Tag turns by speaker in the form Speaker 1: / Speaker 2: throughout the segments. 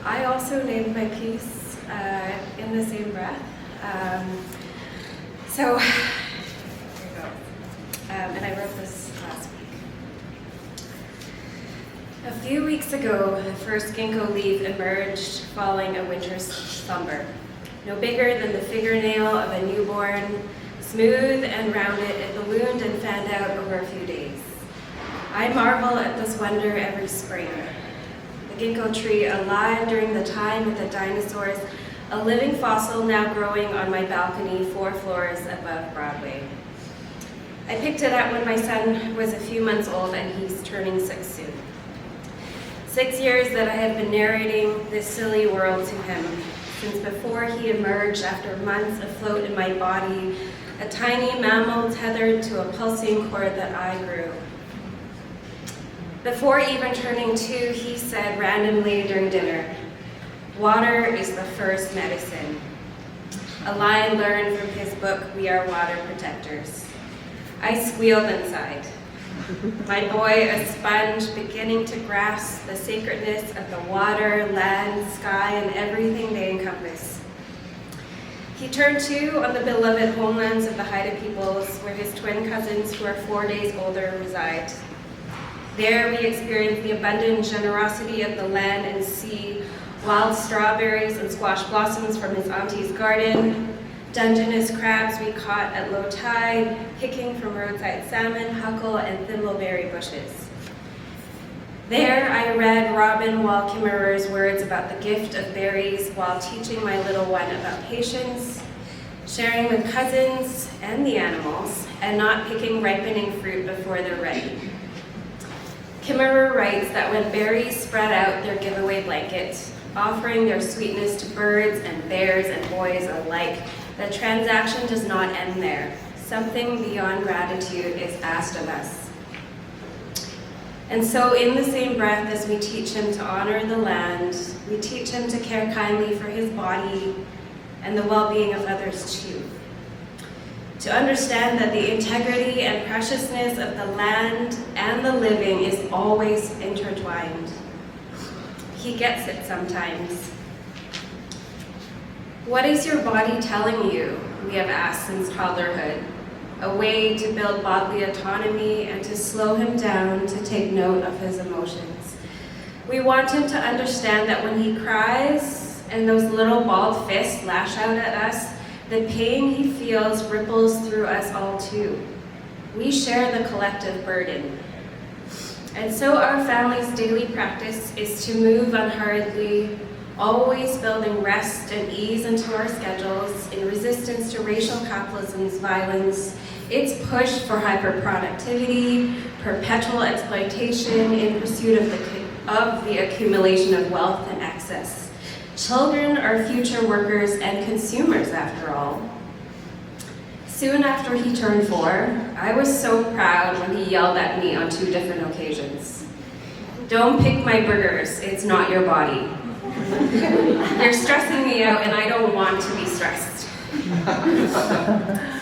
Speaker 1: I also named my piece in the same breath. So, here we go. And I wrote this last week. A few weeks ago, the first ginkgo leaf emerged following a winter's slumber. No bigger than the fingernail of a newborn, smooth and rounded, it ballooned and fanned out over a few days. I marvel at this wonder every spring. The ginkgo tree, alive during the time of the dinosaurs, a living fossil now growing on my balcony 4 floors above Broadway. I picked it up when my son was a few months old, and he's turning 6 soon. 6 years that I have been narrating this silly world to him, since before he emerged after months afloat in my body, a tiny mammal tethered to a pulsing cord that I grew. Before even turning 2, he said randomly during dinner, "Water is the first medicine." A line learned from his book, We Are Water Protectors. I squealed inside. My boy, a sponge, beginning to grasp the sacredness of the water, land, sky, and everything they encompass. He turned 2 on the beloved homelands of the Haida peoples, where his twin cousins, who are 4 days older, reside. There we experienced the abundant generosity of the land and sea, wild strawberries and squash blossoms from his auntie's garden, Dungeness crabs we caught at low tide, picking from roadside salmon, huckle, and thimbleberry bushes. There I read Robin Wall Kimmerer's words about the gift of berries while teaching my little one about patience, sharing with cousins and the animals, and not picking ripening fruit before they're ready. Kimmerer writes that when berries spread out their giveaway blanket, offering their sweetness to birds and bears and boys alike, the transaction does not end there. Something beyond gratitude is asked of us. And so in the same breath as we teach him to honor the land, we teach him to care kindly for his body and the well-being of others too. To understand that the integrity and preciousness of the land and the living is always intertwined. He gets it sometimes. What is your body telling you? We have asked since toddlerhood. A way to build bodily autonomy and to slow him down to take note of his emotions. We want him to understand that when he cries and those little balled fists lash out at us, the pain he feels ripples through us all too. We share the collective burden. And so our family's daily practice is to move unhurriedly, always building rest and ease into our schedules in resistance to racial capitalism's violence, its push for hyperproductivity, perpetual exploitation in pursuit of the accumulation of wealth and excess. Children are future workers and consumers, after all. Soon after he turned 4, I was so proud when he yelled at me on 2 different occasions. "Don't pick my burgers, it's not your body. You're stressing me out and I don't want to be stressed."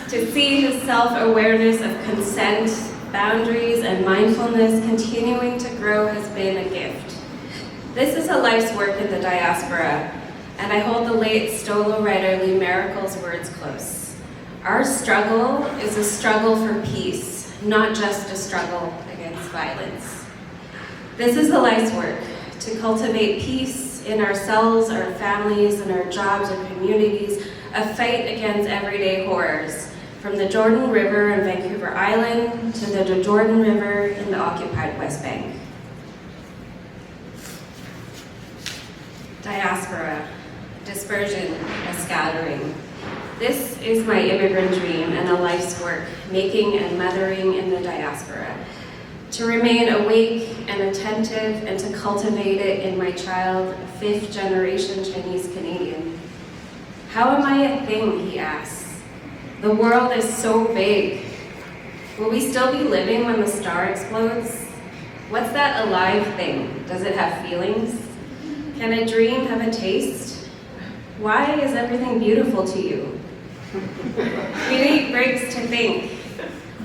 Speaker 1: To see his self-awareness of consent, boundaries, and mindfulness continuing to grow has been a gift. This is a life's work in the diaspora, and I hold the late Stolo writer Lee Maricle's words close. Our struggle is a struggle for peace, not just a struggle against violence. This is a life's work, to cultivate peace in ourselves, our families, and our jobs and communities, a fight against everyday horrors, from the Jordan River in Vancouver Island to the Jordan River in the occupied West Bank. Diaspora, dispersion, a scattering. This is my immigrant dream and a life's work, making and mothering in the diaspora. To remain awake and attentive and to cultivate it in my child, 5th generation Chinese Canadian. How am I a thing, he asks. The world is so big. Will we still be living when the star explodes? What's that alive thing? Does it have feelings? Can a dream have a taste? Why is everything beautiful to you? We need breaks to think.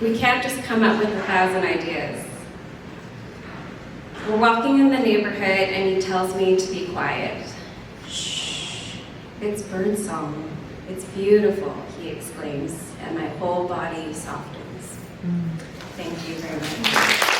Speaker 1: We can't just come up with 1,000 ideas. We're walking in the neighborhood and he tells me to be quiet. It's birdsong. It's beautiful, he exclaims, and my whole body softens. Thank you very much.